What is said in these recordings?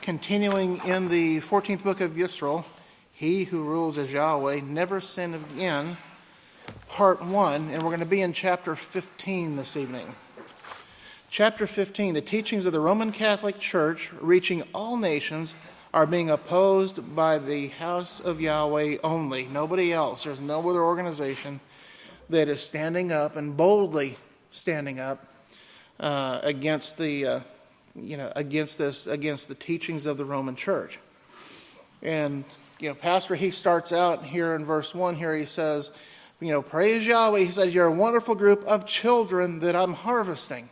continuing in the 14th book of Yisrayl, He Who Rules as Yahweh, Never Sin Again, part 1, and we're going to be in chapter 15 this evening. Chapter 15, the teachings of the Roman Catholic Church reaching all nations are being opposed by the House of Yahweh only, nobody else. There's no other organization that is standing up and boldly standing up against the teachings of the Roman Church. And Pastor, he starts out here in verse 1 here, he says, praise Yahweh. He says, you're a wonderful group of children that I'm harvesting.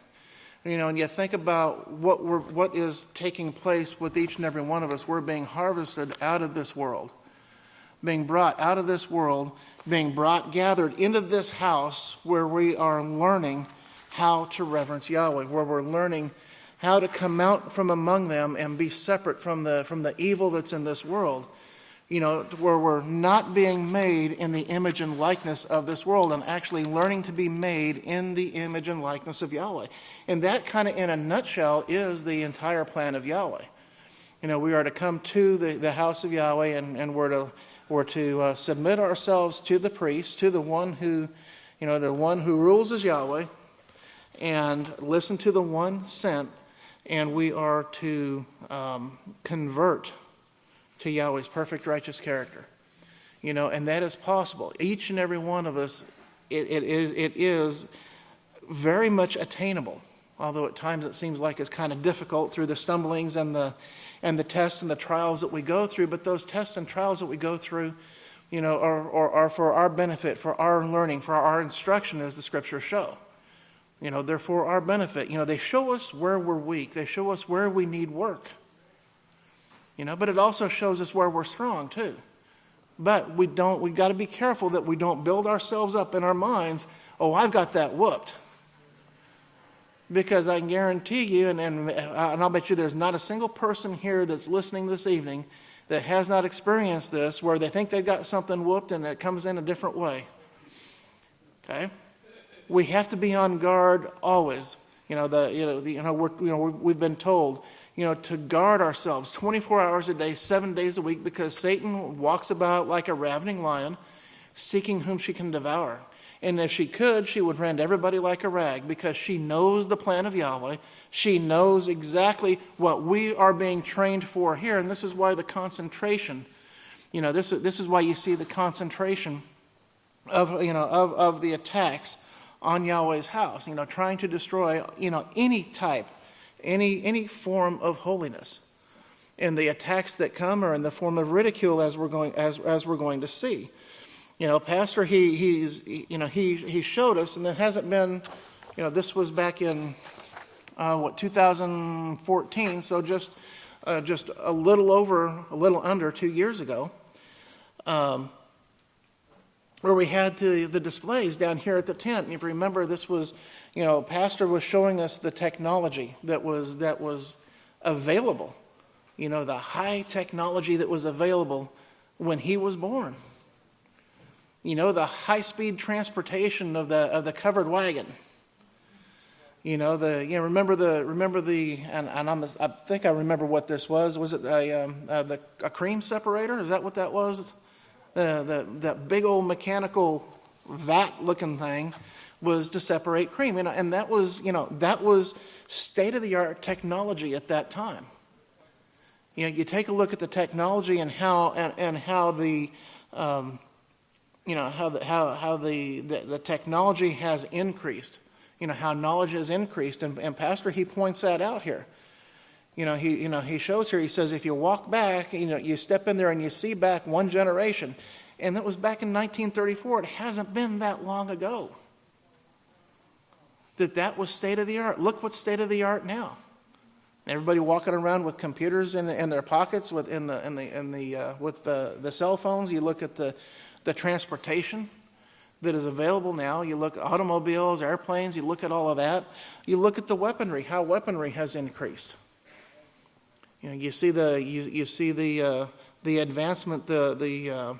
And you think about what is taking place with each and every one of us. We're being harvested out of this world, being brought out of this world, being gathered into this house where we are learning how to reverence Yahweh, where we're learning how to come out from among them and be separate from the evil that's in this world. Where we're not being made in the image and likeness of this world and actually learning to be made in the image and likeness of Yahweh. And that kind of in a nutshell is the entire plan of Yahweh. We are to come to the house of Yahweh and we're to submit ourselves to the priest, to the one who rules as Yahweh, and listen to the one sent, and we are to convert to Yahweh's perfect righteous character. And that is possible. Each and every one of us, it is very much attainable, although at times it seems like it's kind of difficult through the stumblings and the tests and the trials that we go through. But those tests and trials that we go through, are for our benefit, for our learning, for our instruction, as the scriptures show. They're for our benefit. They show us where we're weak. They show us where we need work. But it also shows us where we're strong too. But we've got to be careful that we don't build ourselves up in our minds, oh, I've got that whooped. Because I can guarantee you, and I'll bet you there's not a single person here that's listening this evening that has not experienced this, where they think they've got something whooped and it comes in a different way. Okay? We have to be on guard always. We've been told, to guard ourselves 24 hours a day, 7 days a week, because Satan walks about like a ravening lion, seeking whom she can devour. And if she could, she would rend everybody like a rag, because she knows the plan of Yahweh. She knows exactly what we are being trained for here. And this is why the concentration, this is why you see the concentration of the attacks on Yahweh's house, trying to destroy, any form of holiness. And the attacks that come are in the form of ridicule, as we're going to see. Pastor, he showed us, and it hasn't been, this was back in 2014, so just a little under 2 years ago, where we had the displays down here at the tent. And if you remember, this was, Pastor was showing us the technology that was available, the high technology that was available when he was born. The high-speed transportation of the covered wagon. Remember the I think I remember what this was. Was it a cream separator? Is that what that was? That big old mechanical vat-looking thing was to separate cream, and that was state-of-the-art technology at that time. You take a look at the technology and how the technology has increased. How knowledge has increased, and Pastor, he points that out here. He shows here, he says, if you walk back, you step in there and you see back one generation, and that was back in 1934. It hasn't been that long ago that was state of the art. Look what's state of the art now. Everybody walking around with computers in their pockets, with the cell phones. You look at the transportation that is available now. You look at automobiles, airplanes. You look at all of that. You look at the weaponry. How weaponry has increased. You see the advancement, the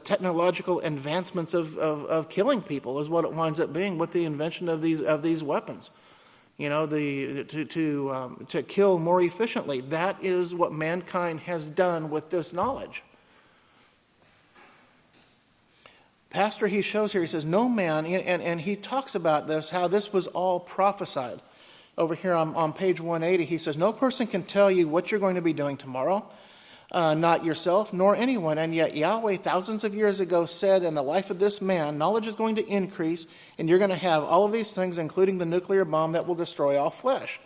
technological advancements of killing people is what it winds up being with the invention of these weapons. to kill more efficiently. That is what mankind has done with this knowledge. Pastor, he shows here, he says, no man, and he talks about this, how this was all prophesied. Over here on page 180, he says, no person can tell you what you're going to be doing tomorrow, not yourself, nor anyone. And yet Yahweh thousands of years ago said, in the life of this man, knowledge is going to increase, and you're going to have all of these things, including the nuclear bomb that will destroy all flesh.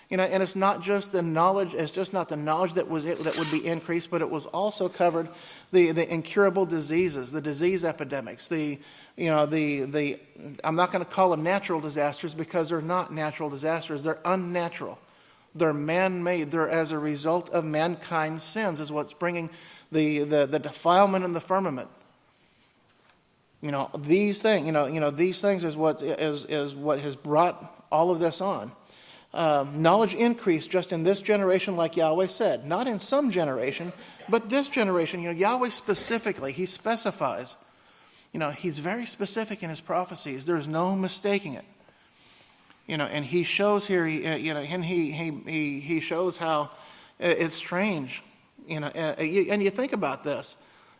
And it's not just the knowledge, it's just not the knowledge that would be increased, but it was also covered the incurable diseases, the disease epidemics, I'm not going to call them natural disasters because they're not natural disasters. They're unnatural. They're man-made. They're as a result of mankind's sins is what's bringing the defilement in the firmament. These things, these things is what has brought all of this on. Knowledge increased just in this generation, like Yahweh said. Not in some generation, but this generation. Yahweh specifically, he specifies. He's very specific in his prophecies. There's no mistaking it. And he shows here, he shows how it's strange. And you think about this.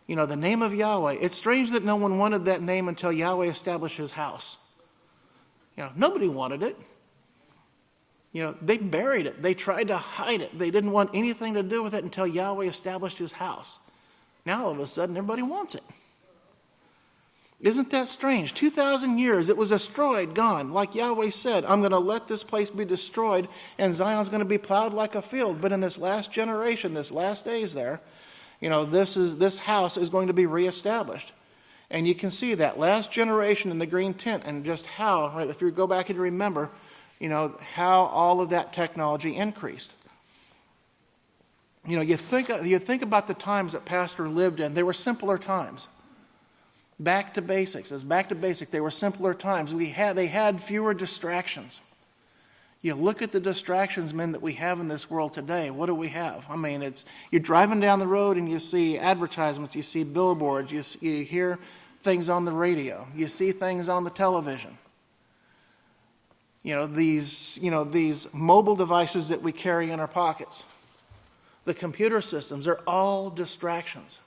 The name of Yahweh. It's strange that no one wanted that name until Yahweh established his house. Nobody wanted it. They buried it. They tried to hide it. They didn't want anything to do with it until Yahweh established his house. Now all of a sudden everybody wants it. Isn't that strange? 2,000 years, it was destroyed, gone. Like Yahweh said, I'm going to let this place be destroyed and Zion's going to be plowed like a field. But in this last generation, this last days there, this house is going to be reestablished. And you can see that last generation in the green tent and just how, right, if you go back and remember, how all of that technology increased. You think about the times that Pastor lived in. They were simpler times. Back to basics. As back to basic, they were simpler times. They had fewer distractions. You look at the distractions, men, that we have in this world today. What do we have? You're driving down the road and you see advertisements, you see billboards, you hear things on the radio, you see things on the television. These mobile devices that we carry in our pockets, the computer systems, are all distractions.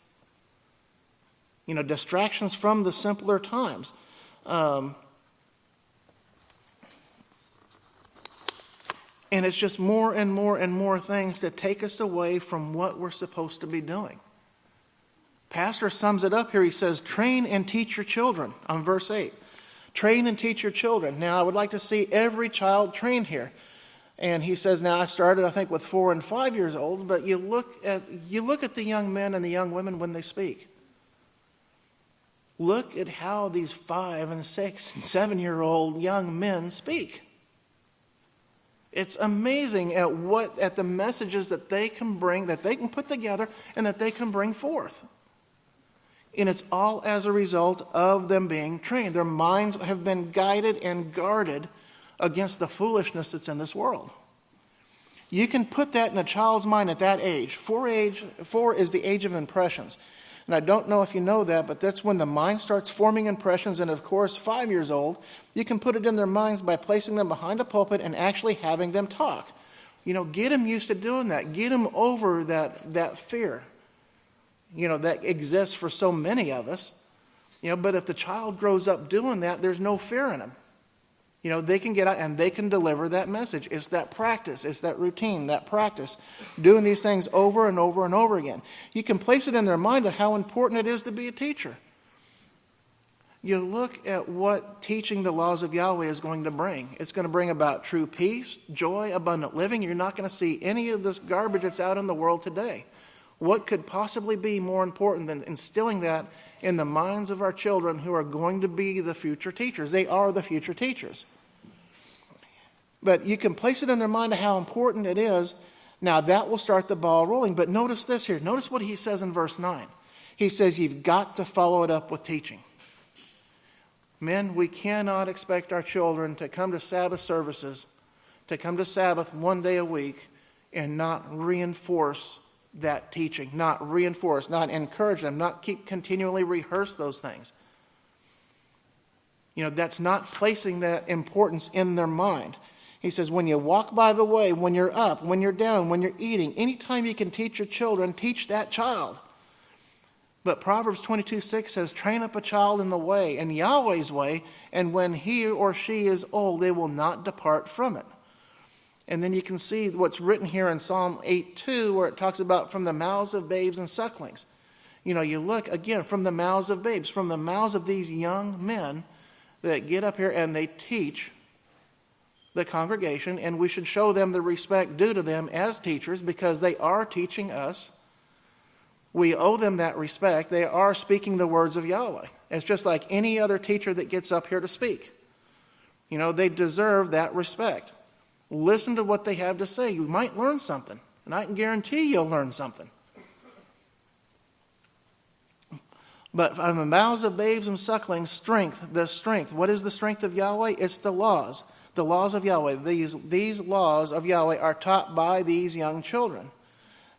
Distractions from the simpler times. And it's just more and more and more things that take us away from what we're supposed to be doing. Pastor sums it up here. He says, train and teach your children, on verse 8. Train and teach your children. Now, I would like to see every child trained here. And he says, now I started, I think, with 4 and 5 years old, but you look at the young men and the young women when they speak. Look at how these 5 and 6 and 7-year-old young men speak. It's amazing at the messages that they can bring, that they can put together, and that they can bring forth. And it's all as a result of them being trained. Their minds have been guided and guarded against the foolishness that's in this world. You can put that in a child's mind at that age. 4 is the age of impressions. And I don't know if you know that, but that's when the mind starts forming impressions. And of course, 5 years old, you can put it in their minds by placing them behind a pulpit and actually having them talk. Get them used to doing that. Get them over that fear, that exists for so many of us. But if the child grows up doing that, there's no fear in them. They can get out and they can deliver that message. It's that practice. It's that routine, that practice. Doing these things over and over and over again. You can place it in their mind of how important it is to be a teacher. You look at what teaching the laws of Yahweh is going to bring. It's going to bring about true peace, joy, abundant living. You're not going to see any of this garbage that's out in the world today. What could possibly be more important than instilling that in the minds of our children who are going to be the future teachers? They are the future teachers. But you can place it in their mind of how important it is. Now that will start the ball rolling. But notice this here. Notice what he says in verse 9. He says you've got to follow it up with teaching. Men, we cannot expect our children to come to Sabbath services, to come to Sabbath one day a week, and not reinforce that teaching, not encourage them, not continually rehearse those things. That's not placing that importance in their mind. He says, when you walk by the way, when you're up, when you're down, when you're eating, anytime you can teach your children, teach that child. But Proverbs 22:6 says, train up a child in the way, in Yahweh's way, and when he or she is old, they will not depart from it. And then you can see what's written here in Psalm 8:2, where it talks about from the mouths of babes and sucklings. You look, again, from the mouths of babes, from the mouths of these young men that get up here and they teach the congregation, and we should show them the respect due to them as teachers because they are teaching us. We owe them that respect. They are speaking the words of Yahweh. It's just like any other teacher that gets up here to speak. They deserve that respect. Listen to what they have to say. You might learn something, and I can guarantee you'll learn something. But from the mouths of babes and sucklings, strength, the strength. What is the strength of Yahweh? It's the laws of Yahweh. These laws of Yahweh are taught by these young children.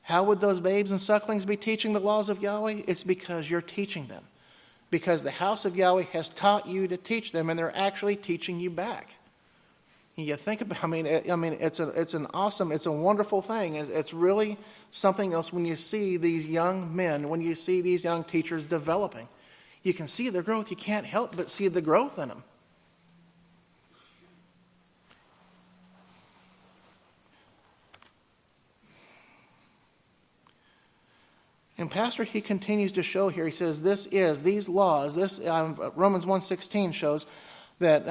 How would those babes and sucklings be teaching the laws of Yahweh? It's because you're teaching them. Because the house of Yahweh has taught you to teach them, and they're actually teaching you back. You think about, it's a wonderful thing. It's really something else when you see these young men, when you see these young teachers developing. You can see their growth. You can't help but see the growth in them. And Pastor, he continues to show here, he says, these laws, Romans 1:16 shows that,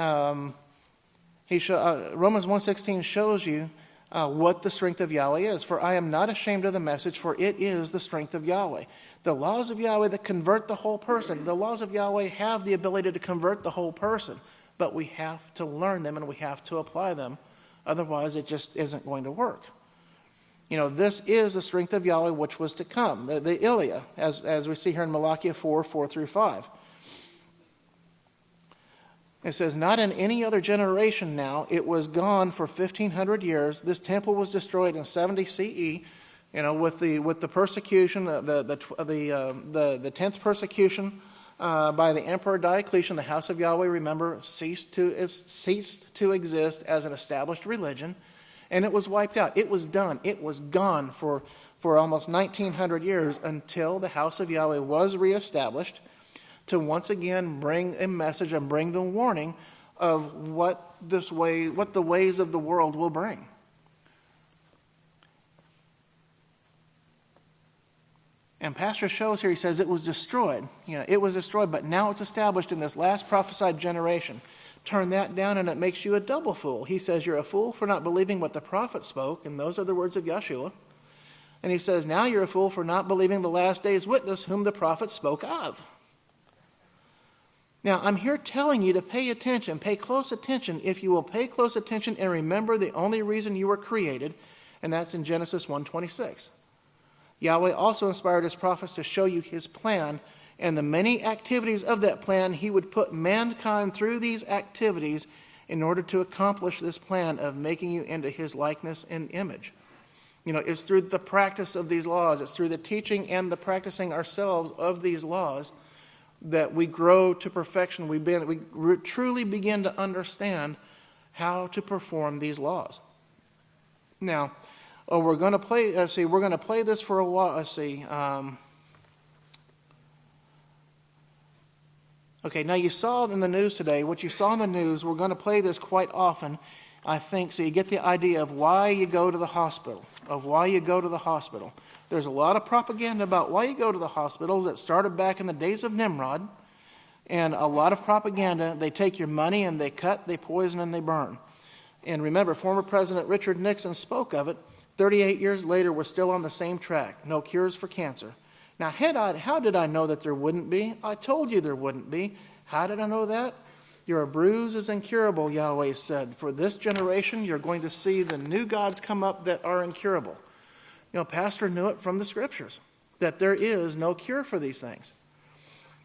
Romans 1:16 shows you what the strength of Yahweh is. For I am not ashamed of the message, for it is the strength of Yahweh. The laws of Yahweh that convert the whole person. The laws of Yahweh have the ability to convert the whole person, but we have to learn them and we have to apply them. Otherwise, it just isn't going to work. This is the strength of Yahweh which was to come, the Ilia, as we see here in Malachi 4:4-5. It says, not in any other generation now, it was gone for 1,500 years. This temple was destroyed in 70 CE, with the persecution, the 10th persecution by the Emperor Diocletian. The house of Yahweh, remember, ceased to exist as an established religion. And it was wiped out. It was done. It was gone for almost 1,900 years until the house of Yahweh was reestablished to once again bring a message and bring the warning of what the ways of the world will bring. And Pastor shows here, he says it was destroyed. It was destroyed, but now it's established in this last prophesied generation. Turn that down and it makes you a double fool. He says you're a fool for not believing what the prophet spoke, and those are the words of Yeshua. And he says now you're a fool for not believing the last day's witness whom the prophet spoke of. Now I'm here telling you to pay attention, pay close attention. If you will pay close attention and remember the only reason you were created, and that's in Genesis 1:26. Yahweh also inspired his prophets to show you his plan and the many activities of that plan. He would put mankind through these activities in order to accomplish this plan of making you into his likeness and image. It's through the practice of these laws, it's through the teaching and the practicing ourselves of these laws that we grow to perfection. We truly begin to understand how to perform these laws. Now, we're going to play. We're going to play this for a while. Okay, now you saw in the news today, what you saw in the news, we're going to play this quite often, I think, so you get the idea of why you go to the hospital, There's a lot of propaganda about why you go to the hospitals that started back in the days of Nimrod, and a lot of propaganda. They take your money and they cut, they poison, and they burn. And remember, former President Richard Nixon spoke of it. 38 years later, we're still on the same track. No cures for cancer. Now, how did I know that there wouldn't be? I told you there wouldn't be. How did I know that? Your bruise is incurable, Yahweh said. For this generation, you're going to see the new gods come up that are incurable. Pastor knew it from the scriptures, that there is no cure for these things.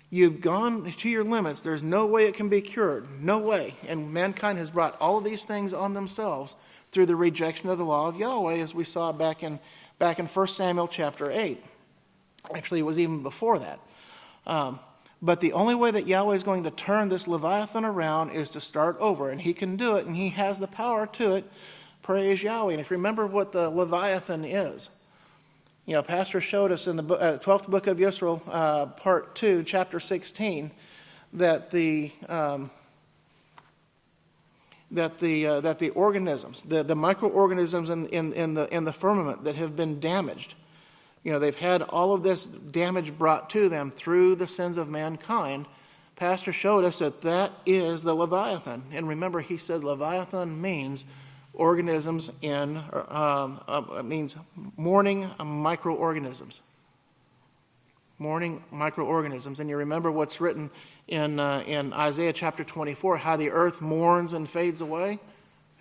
You've gone to your limits. There's no way it can be cured. No way. And mankind has brought all of these things on themselves through the rejection of the law of Yahweh, as we saw back in 1 Samuel chapter 8. Actually, it was even before that. But the only way that Yahweh is going to turn this Leviathan around is to start over. And he can do it, and he has the power to it. Praise Yahweh. And if you remember what the Leviathan is, Pastor showed us in the 12th book of Yisrayl, part 2, chapter 16, that the organisms, the microorganisms in the firmament that have been damaged, they've had all of this damage brought to them through the sins of mankind. Pastor showed us that is the Leviathan. And remember, he said Leviathan means organisms means mourning microorganisms. Mourning microorganisms. And you remember what's written in Isaiah chapter 24, how the earth mourns and fades away.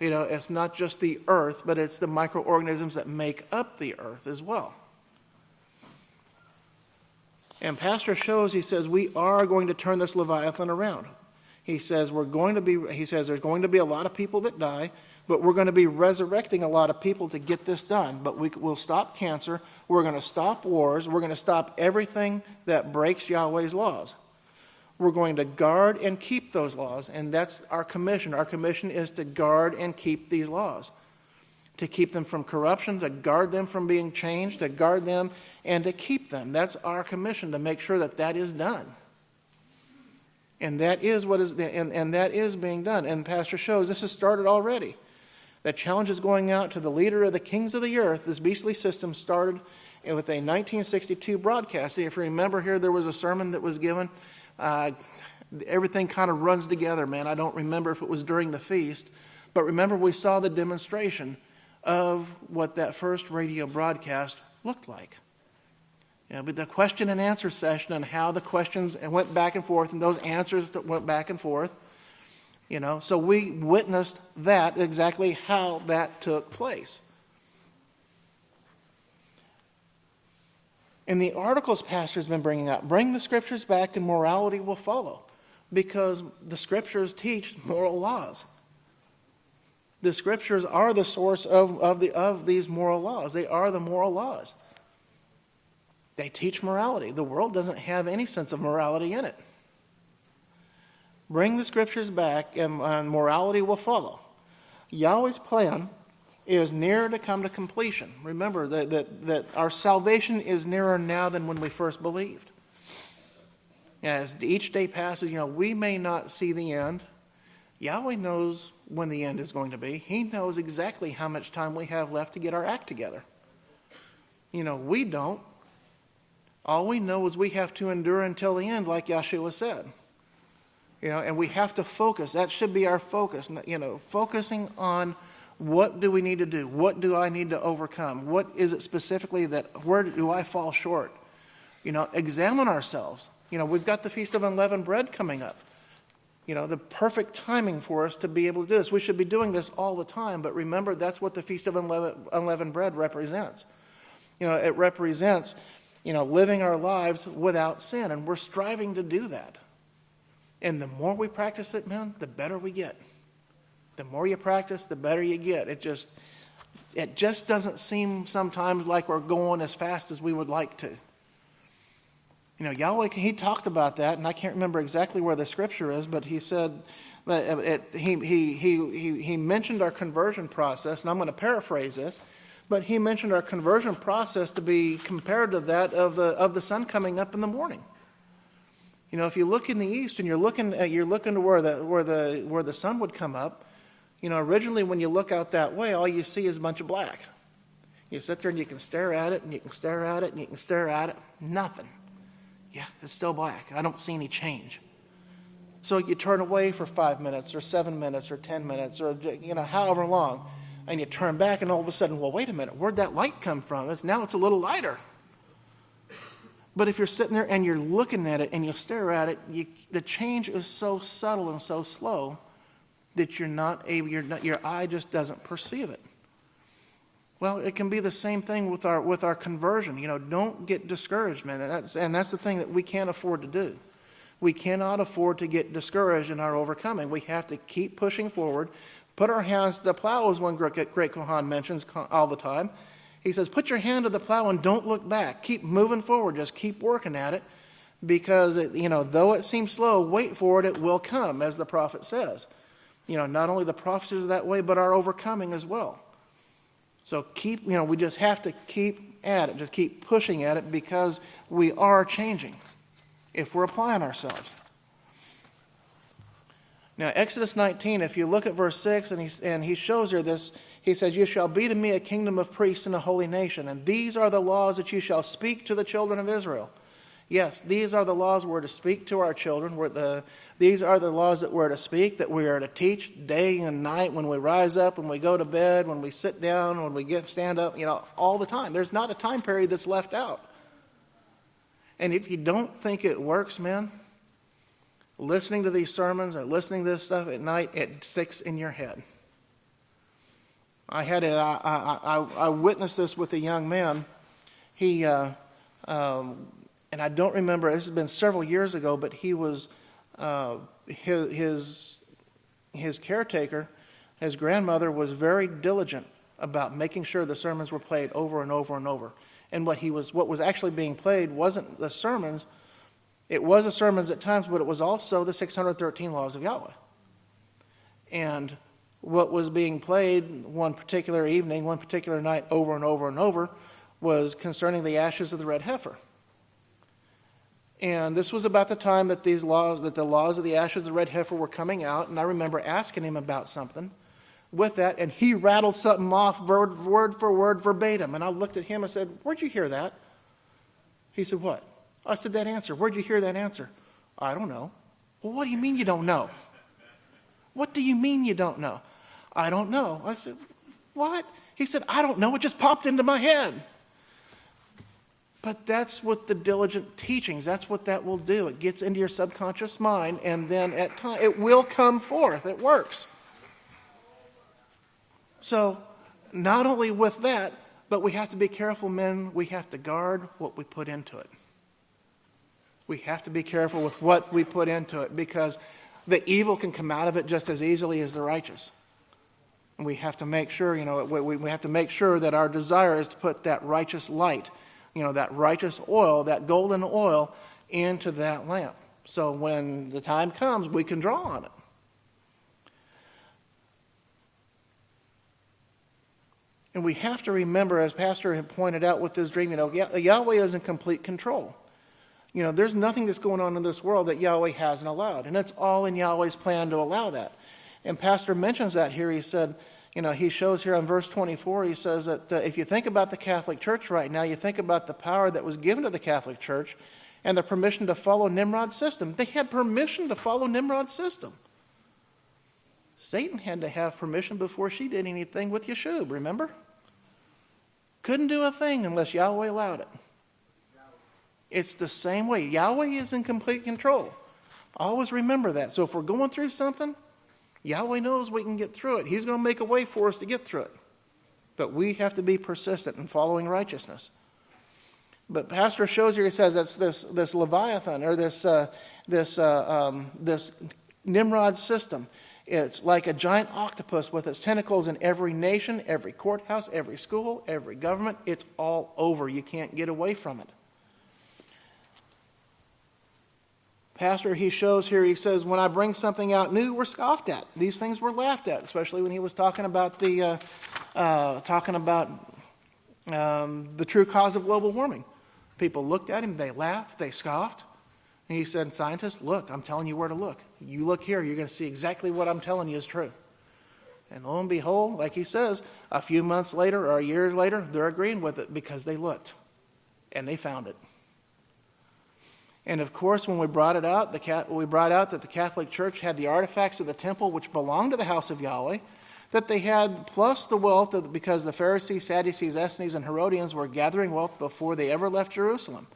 It's not just the earth, but it's the microorganisms that make up the earth as well. And Pastor shows, he says, we are going to turn this Leviathan around. He says there's going to be a lot of people that die, but we're going to be resurrecting a lot of people to get this done. But we'll stop cancer. We're going to stop wars. We're going to stop everything that breaks Yahweh's laws. We're going to guard and keep those laws, and that's our commission. Our commission is to guard and keep these laws, to keep them from corruption, to guard them from being changed, to guard them and to keep them. That's our commission, to make sure that is done. And that is and that is being done. And Pastor shows this has started already. That challenge is going out to the leader of the kings of the earth. This beastly system started with a 1962 broadcast. And if you remember here, there was a sermon that was given. Everything kind of runs together, man. I don't remember if it was during the feast. But remember, we saw the demonstration of what that first radio broadcast looked like. But the question and answer session and how the questions went back and forth and those answers that went back and forth. So we witnessed that, exactly how that took place. In the articles Pastor's been bringing up, bring the scriptures back and morality will follow, because the scriptures teach moral laws. The scriptures are the source of these moral laws. They are the moral laws. They teach morality. The world doesn't have any sense of morality in it. Bring the scriptures back and morality will follow. Yahweh's plan is nearer to come to completion. Remember that our salvation is nearer now than when we first believed. As each day passes, we may not see the end. Yahweh knows when the end is going to be. He knows exactly how much time we have left to get our act together. We don't. All we know is we have to endure until the end, like Yeshua said. And we have to focus. That should be our focus. Focusing on what do we need to do? What do I need to overcome? What is it specifically where do I fall short? Examine ourselves. We've got the Feast of Unleavened Bread coming up. The perfect timing for us to be able to do this. We should be doing this all the time, but remember, that's what the Feast of Unleavened Bread represents. It represents, living our lives without sin, and we're striving to do that. And the more we practice it, man, the better we get. The more you practice, the better you get. It just doesn't seem sometimes like we're going as fast as we would like to. Yahweh, he talked about that, and I can't remember exactly where the scripture is, but he said that he mentioned our conversion process, and I'm going to paraphrase this, but he mentioned our conversion process to be compared to that of the sun coming up in the morning. If you look in the east and you're looking to where the sun would come up, originally when you look out that way, all you see is a bunch of black. You sit there and you can stare at it and you can stare at it and you can stare at it. Nothing. Yeah, it's still black. I don't see any change. So you turn away for 5 minutes or 7 minutes or 10 minutes or however long, and you turn back and all of a sudden, well, wait a minute, where'd that light come from? Now it's a little lighter. But if you're sitting there and you're looking at it and you stare at it, the change is so subtle and so slow that your eye just doesn't perceive it. Well, it can be the same thing with our conversion. Don't get discouraged, man. And that's the thing that we can't afford to do. We cannot afford to get discouraged in our overcoming. We have to keep pushing forward, put our hands to the plow, as one great Kohan mentions all the time. He says, put your hand to the plow and don't look back. Keep moving forward. Just keep working at it. because, though it seems slow, wait for it, it will come, as the prophet says. Not only the prophecies are that way, but our overcoming as well. So we just have to keep at it, just keep pushing at it, because we are changing if we're applying ourselves. Now, Exodus 19, if you look at verse 6, and he shows her this, he says, "You shall be to me a kingdom of priests and a holy nation, and these are the laws that you shall speak to the children of Israel." Yes, these are the laws we're to speak to our children. These are the laws that we're to speak, that we are to teach day and night, when we rise up, when we go to bed, when we sit down, when we stand up, all the time. There's not a time period that's left out. And if you don't think it works, man, listening to these sermons or listening to this stuff at night, it sticks in your head. I witnessed this with a young man. He, and I don't remember, this has been several years ago, but he was, his caretaker, his grandmother, was very diligent about making sure the sermons were played over and over and over. And what was actually being played wasn't the sermons. It was the sermons at times, but it was also the 613 laws of Yahweh. And what was being played one particular evening, one particular night, over and over and over, was concerning the ashes of the red heifer. And this was about the time that the laws of the ashes of the red heifer were coming out. And I remember asking him about something with that, and he rattled something off word for word, verbatim. And I looked at him and said, "Where'd you hear that?" He said, "What?" I said, "That answer. Where'd you hear that answer?" "I don't know." "Well, what do you mean you don't know?" "What do you mean you don't know?" "I don't know." I said, "What?" He said, "I don't know. It just popped into my head." But that's what the diligent teachings, that's what that will do. It gets into your subconscious mind, and then at times it will come forth. It works. So not only with that, but we have to be careful, men. We have to guard what we put into it. We have to be careful with what we put into it, because the evil can come out of it just as easily as the righteous. And we have to make sure, we have to make sure that our desire is to put that righteous light, that righteous oil, that golden oil, into that lamp. So when the time comes, we can draw on it. And we have to remember, as Pastor had pointed out with this dream, Yahweh is in complete control. There's nothing that's going on in this world that Yahweh hasn't allowed. And it's all in Yahweh's plan to allow that. And Pastor mentions that here. He said, he shows here on verse 24, he says that if you think about the Catholic Church right now, you think about the power that was given to the Catholic Church and the permission to follow Nimrod's system. They had permission to follow Nimrod's system. Satan had to have permission before she did anything with Yeshub, remember? Couldn't do a thing unless Yahweh allowed it. It's the same way. Yahweh is in complete control. Always remember that. So if we're going through something, Yahweh knows we can get through it. He's going to make a way for us to get through it. But we have to be persistent in following righteousness. But Pastor shows here, he says that's this Leviathan, or this Nimrod system. It's like a giant octopus with its tentacles in every nation, every courthouse, every school, every government. It's all over. You can't get away from it. Pastor, he shows here, he says, when I bring something out new, we're scoffed at. These things were laughed at, especially when he was talking about the true cause of global warming. People looked at him, they laughed, they scoffed. And he said, scientists, look, I'm telling you where to look. You look here, you're going to see exactly what I'm telling you is true. And lo and behold, like he says, a few months later or a year later, they're agreeing with it because they looked and they found it. And of course, when we brought it out, we brought out that the Catholic Church had the artifacts of the temple, which belonged to the House of Yahweh, that they had, plus the wealth, because the Pharisees, Sadducees, Essenes, and Herodians were gathering wealth before they ever left Jerusalem.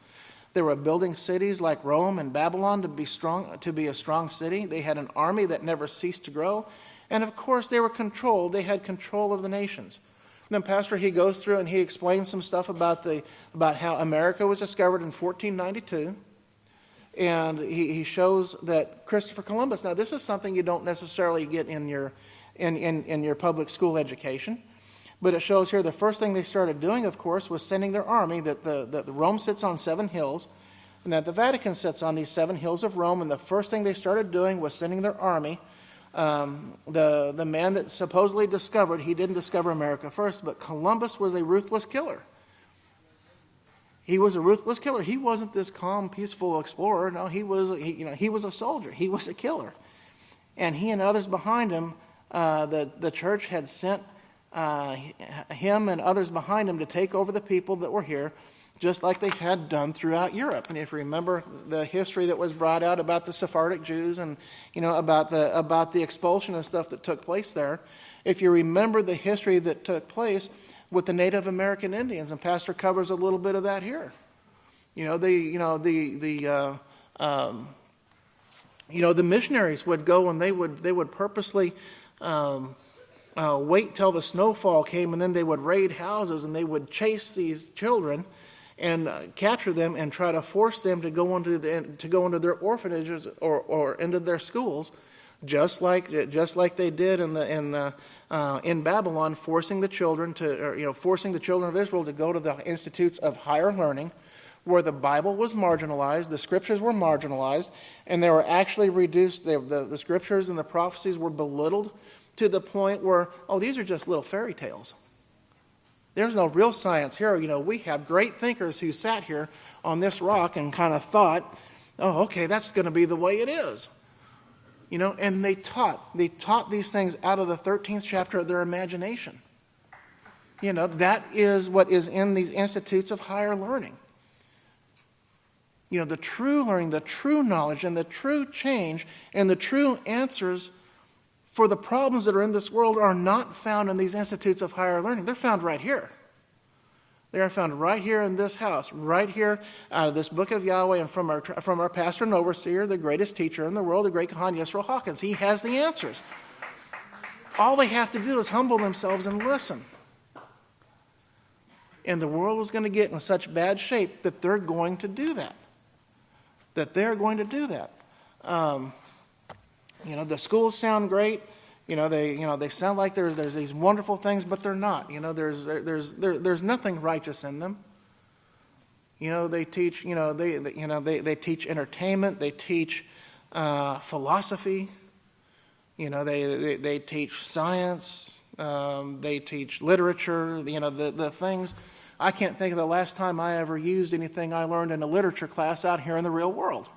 They were building cities like Rome and Babylon to be a strong city. They had an army that never ceased to grow. And of course, they were controlled. They had control of the nations. And then Pastor, he goes through and he explains some stuff about how America was discovered in 1492. And he shows that Christopher Columbus, now this is something you don't necessarily get in your public school education, but it shows here the first thing they started doing, of course, was sending their army, that Rome sits on 7 hills, and that the Vatican sits on these 7 hills of Rome, and the first thing they started doing was sending their army. The man that supposedly discovered, he didn't discover America first, but Columbus was a ruthless killer. He was a ruthless killer. He wasn't this calm, peaceful explorer. No, he was a soldier. He was a killer. And he and others behind him, the church had sent him and others behind him to take over the people that were here, just like they had done throughout Europe. And if you remember the history that was brought out about the Sephardic Jews and about the expulsion and stuff that took place there, if you remember the history that took place with the Native American Indians, and Pastor covers a little bit of that here. The missionaries would go and they would purposely wait till the snowfall came, and then they would raid houses and they would chase these children and capture them and try to force them to go into their orphanages or into their schools, just like they did in Babylon, forcing the children of Israel to go to the institutes of higher learning, where the Bible was marginalized, the scriptures were marginalized, and they were actually reduced. The scriptures and the prophecies were belittled to the point where, these are just little fairy tales. There's no real science here. We have great thinkers who sat here on this rock and kind of thought, okay, that's going to be the way it is. And they taught these things out of the 13th chapter of their imagination. That is what is in these institutes of higher learning. The true learning, the true knowledge, and the true change, and the true answers for the problems that are in this world are not found in these institutes of higher learning. They're found right here. They are found right here in this house, right here out of this book of Yahweh, and from our pastor and overseer, the greatest teacher in the world, the great Kahan Yisrayl Hawkins. He has the answers. All they have to do is humble themselves and listen. And the world is going to get in such bad shape that they're going to do that. The schools sound great. They sound like there's these wonderful things, but they're not. There's nothing righteous in them. They teach. They teach entertainment. They teach philosophy. They teach science. They teach literature. The things. I can't think of the last time I ever used anything I learned in a literature class out here in the real world.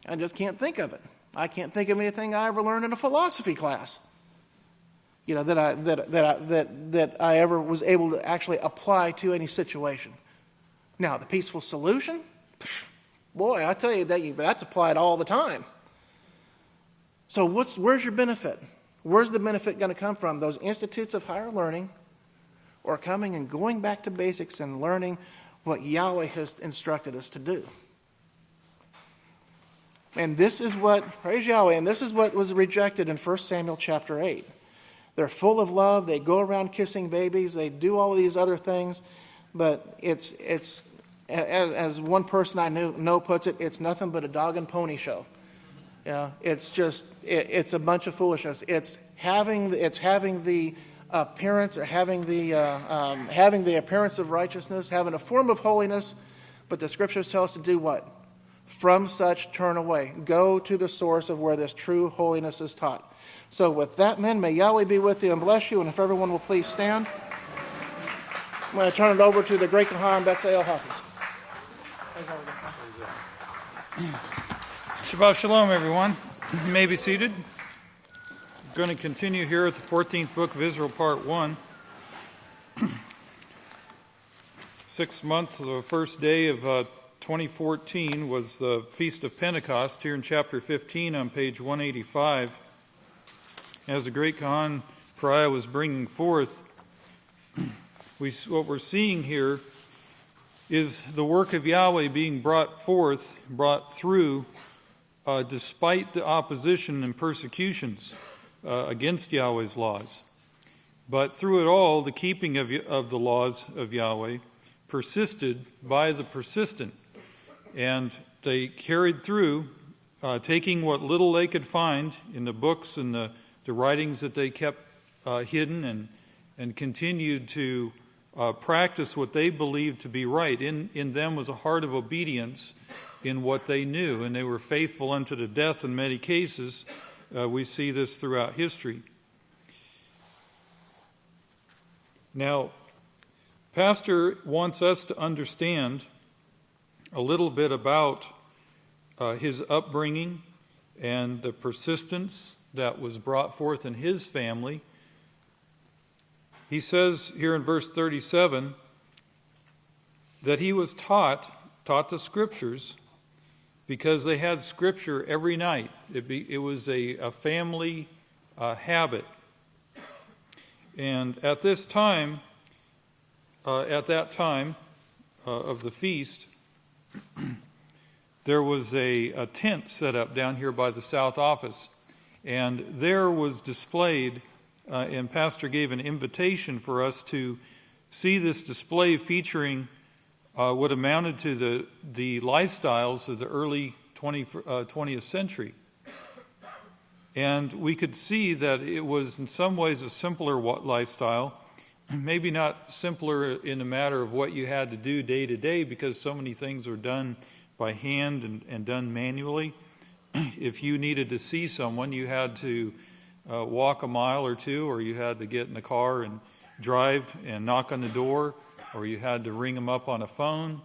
I just can't think of it. I can't think of anything I ever learned in a philosophy class. That I ever was able to actually apply to any situation. Now, the peaceful solution, boy, I tell you that's applied all the time. So where's your benefit? Where's the benefit going to come from? Those institutes of higher learning, or coming and going back to basics and learning what Yahweh has instructed us to do. And this is what, praise Yahweh, and this is what was rejected in 1 Samuel chapter 8. They're full of love. They go around kissing babies. They do all of these other things. But it's as one person I know puts it, it's nothing but a dog and pony show. It's a bunch of foolishness. It's having the appearance, or having the appearance of righteousness, having a form of holiness, but the scriptures tell us to do what? From such turn away. Go to the source of where this true holiness is taught. So with that, men, may Yahweh be with you and bless you, and if everyone will please stand, I'm going to turn it over to the great Kahan Yisrayl Hawkins. Shabbat Shalom, everyone. You may be seated. I'm going to continue here at the 14th book of Israel, part 1. 6th month, the first day of 2014 was the Feast of Pentecost here in chapter 15 on page 185. As the great Kahan Pariah was bringing forth, what we're seeing here is the work of Yahweh being brought through, despite the opposition and persecutions against Yahweh's laws. But through it all, the keeping of the laws of Yahweh persisted by the persistent. And they carried through, taking what little they could find in the books and the writings that they kept hidden, and continued to practice what they believed to be right. In them was a heart of obedience in what they knew, and they were faithful unto the death in many cases. We see this throughout history. Now, Pastor wants us to understand a little bit about his upbringing and the persistence that was brought forth in his family. He says here in verse 37 that he was taught the Scriptures because they had Scripture every night. It was a family habit. And at that time of the feast, there was a tent set up down here by the south office. And there was displayed, and Pastor gave an invitation for us to see this display featuring what amounted to the lifestyles of the early 20th century. And we could see that it was in some ways a simpler lifestyle, maybe not simpler in the matter of what you had to do day to day, because so many things were done by hand and done manually. If you needed to see someone, you had to walk a mile or two, or you had to get in the car and drive and knock on the door, or you had to ring them up on a phone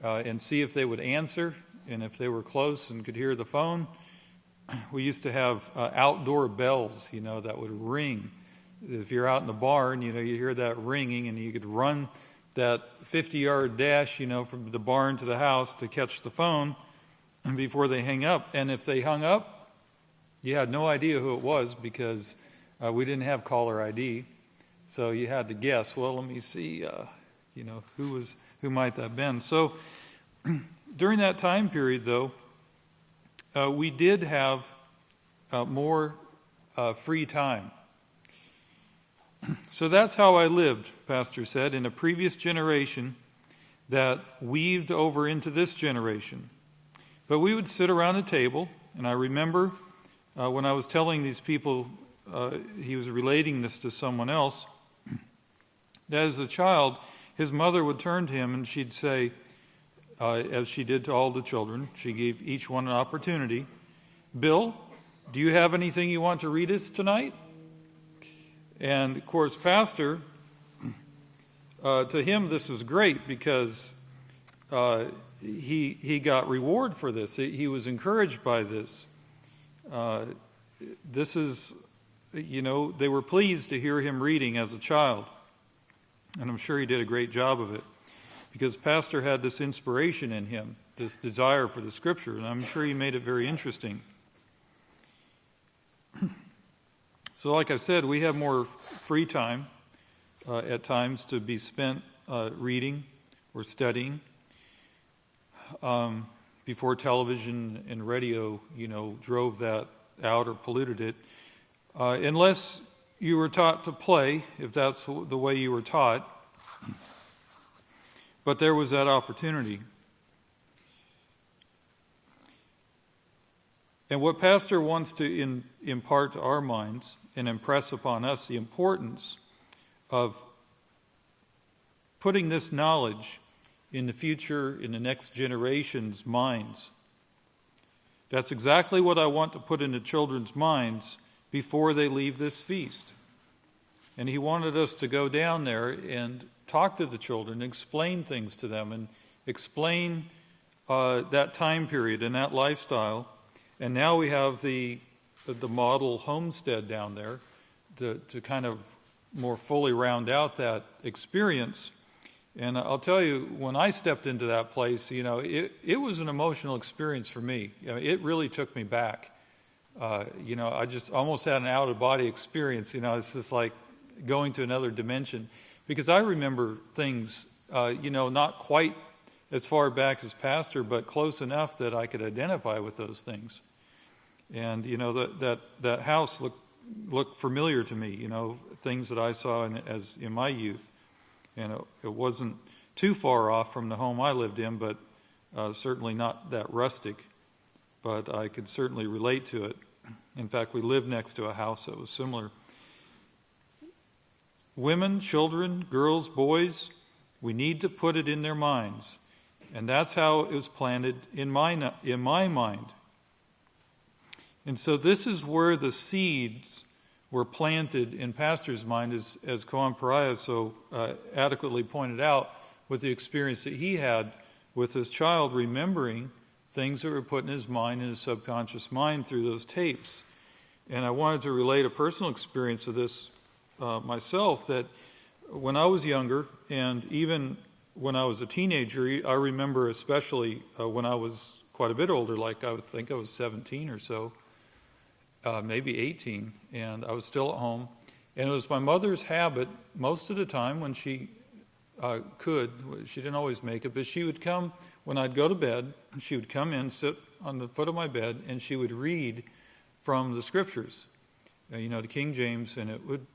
and see if they would answer, and if they were close and could hear the phone. We used to have outdoor bells, that would ring. If you're out in the barn, you hear that ringing, and you could run that 50-yard dash, from the barn to the house to catch the phone before they hang up. And if they hung up, you had no idea who it was, because we didn't have caller ID. So you had to guess, well, let me see, who might that have been. So during that time period, though, we did have more free time. So that's how I lived, Pastor said, in a previous generation that weaved over into this generation. But we would sit around a table, and I remember when I was telling these people, he was relating this to someone else, that as a child, his mother would turn to him and she'd say, as she did to all the children, she gave each one an opportunity, "Bill, do you have anything you want to read us tonight?" And of course, Pastor, to him this was great, because he got reward for this. He was encouraged by this. This is, they were pleased to hear him reading as a child. And I'm sure he did a great job of it, because Pastor had this inspiration in him, this desire for the Scripture, and I'm sure he made it very interesting. So like I said, we have more free time at times to be spent reading or studying before television and radio, drove that out or polluted it. Unless you were taught to play, if that's the way you were taught. But there was that opportunity. And what Pastor wants to impart to our minds and impress upon us the importance of putting this knowledge in the future, in the next generation's minds. That's exactly what I want to put into children's minds before they leave this feast. And he wanted us to go down there and talk to the children, explain things to them, and explain that time period and that lifestyle. And now we have the model homestead down there to kind of more fully round out that experience. And I'll tell you, when I stepped into that place, it was an emotional experience for me. It really took me back. I just almost had an out-of-body experience. It's just like going to another dimension. Because I remember things, not quite as far back as Pastor, but close enough that I could identify with those things. And, that house looked familiar to me, things that I saw in my youth. And it wasn't too far off from the home I lived in, but certainly not that rustic. But I could certainly relate to it. In fact, we lived next to a house that was similar. women, children, girls, boys, we need to put it in their minds. And that's how it was planted in my mind. And so this is where the seeds were planted in Pastor's mind, as Koan Pariah so adequately pointed out, with the experience that he had with his child, remembering things that were put in his mind, in his subconscious mind, through those tapes. And I wanted to relate a personal experience of this myself, that when I was younger, and even when I was a teenager, I remember especially when I was quite a bit older, like I think I was 17 or so, maybe 18, and I was still at home. And it was my mother's habit most of the time when she could, she didn't always make it, but she would come when I'd go to bed, she would come in, sit on the foot of my bed, and she would read from the scriptures, the King James, and it would,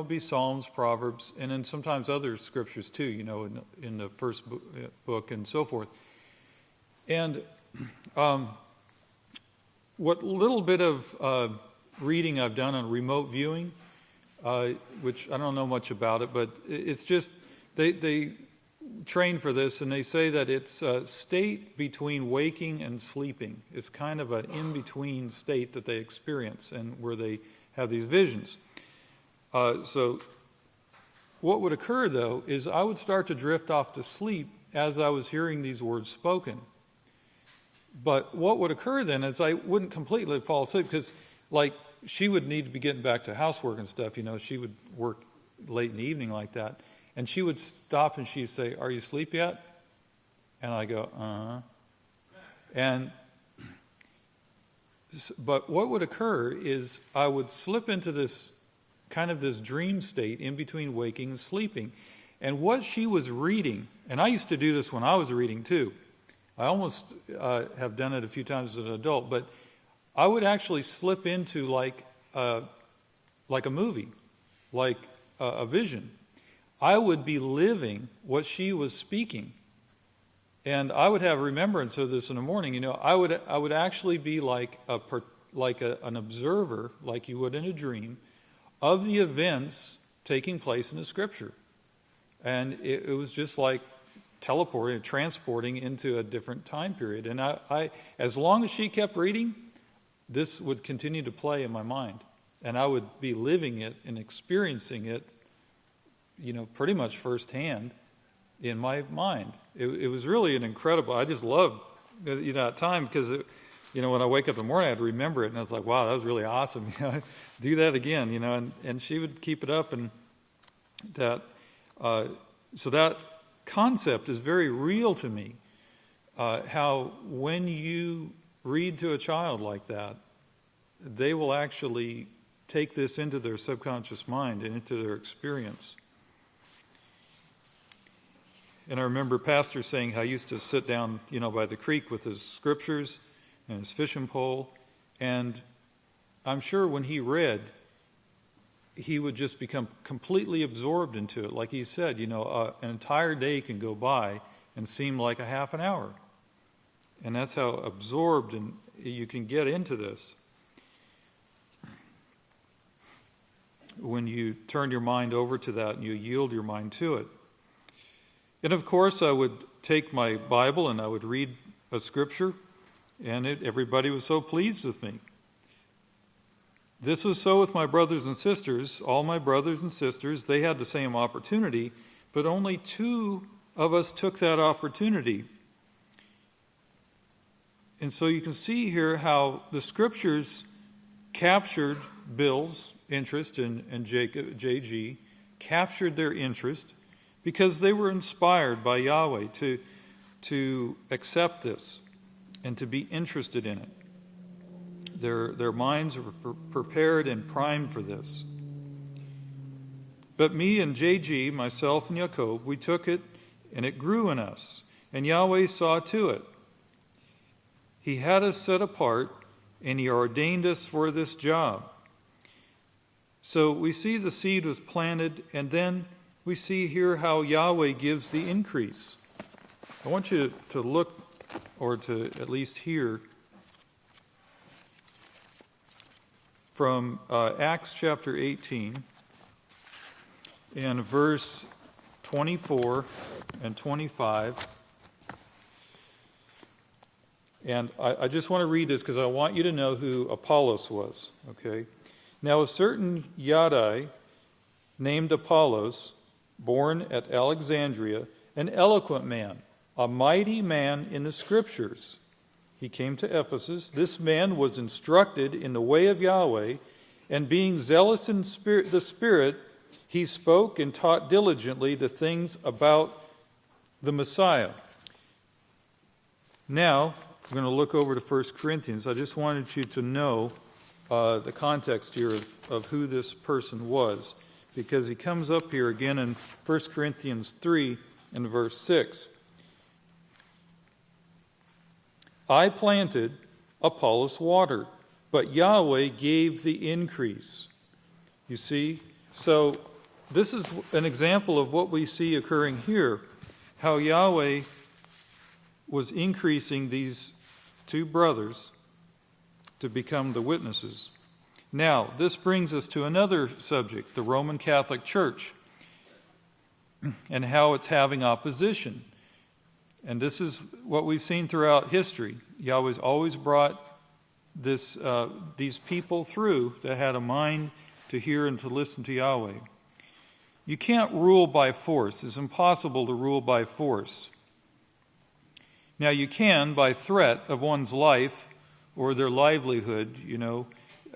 be Psalms, Proverbs, and then sometimes other scriptures too, in the first book and so forth. And what little bit of reading I've done on remote viewing, which I don't know much about it, but it's just, they train for this, and they say that it's a state between waking and sleeping. It's kind of an in-between state that they experience, and where they have these visions. So what would occur, though, is I would start to drift off to sleep as I was hearing these words spoken. But what would occur then is I wouldn't completely fall asleep, because, like, she would need to be getting back to housework and stuff. She would work late in the evening like that. And she would stop and she'd say, "Are you asleep yet?" And I go, "Uh-huh." But what would occur is I would slip into this dream state in between waking and sleeping. And what she was reading, and I used to do this when I was reading too. I almost have done it a few times as an adult, but I would actually slip into like a movie, like a vision. I would be living what she was speaking, and I would have remembrance of this in the morning. I would actually be like an observer, like you would in a dream, of the events taking place in the Scripture, and it was just like transporting into a different time period. And I, as long as she kept reading, this would continue to play in my mind, and I would be living it and experiencing it, pretty much firsthand in my mind. It was really an incredible, I just loved that time, because when I wake up in the morning, I'd remember it, and I was like, wow, that was really awesome. Do that again, and she would keep it up, and that, so that concept is very real to me, how when you read to a child like that, they will actually take this into their subconscious mind and into their experience. And I remember Pastor saying how he used to sit down, by the creek with his scriptures and his fishing pole, and I'm sure when he read, he would just become completely absorbed into it. Like he said, an entire day can go by and seem like a half an hour. And that's how absorbed and you can get into this when you turn your mind over to that and you yield your mind to it. And of course, I would take my Bible and I would read a scripture, and everybody was so pleased with me. This was so with my brothers and sisters. All my brothers and sisters, they had the same opportunity, but only 2 of us took that opportunity. And so you can see here how the scriptures captured Bill's interest and JG, captured their interest, because they were inspired by Yahweh to accept this and to be interested in it. Their minds were prepared and primed for this. But me and JG, myself and Jacob, we took it, and it grew in us, and Yahweh saw to it. He had us set apart, and He ordained us for this job. So we see the seed was planted, and then we see here how Yahweh gives the increase. I want you to look, or to at least hear, from Acts chapter 18. in verse 24 and 25. And I just want to read this because I want you to know who Apollos was, okay? Now a certain Yadai named Apollos, born at Alexandria, an eloquent man, a mighty man in the Scriptures. He came to Ephesus. This man was instructed in the way of Yahweh, and being zealous in the Spirit, he spoke and taught diligently the things about the Messiah. Now, we're going to look over to 1 Corinthians. I just wanted you to know the context here of who this person was, because he comes up here again in 1 Corinthians 3 and verse 6. I planted, Apollos watered, but Yahweh gave the increase. You see? So this is an example of what we see occurring here, how Yahweh was increasing these two brothers to become the witnesses. Now, this brings us to another subject, the Roman Catholic Church, and how it's having opposition. And this is what we've seen throughout history. Yahweh's always brought these people through that had a mind to hear and to listen to Yahweh. You can't rule by force. It's impossible to rule by force. Now, you can by threat of one's life or their livelihood,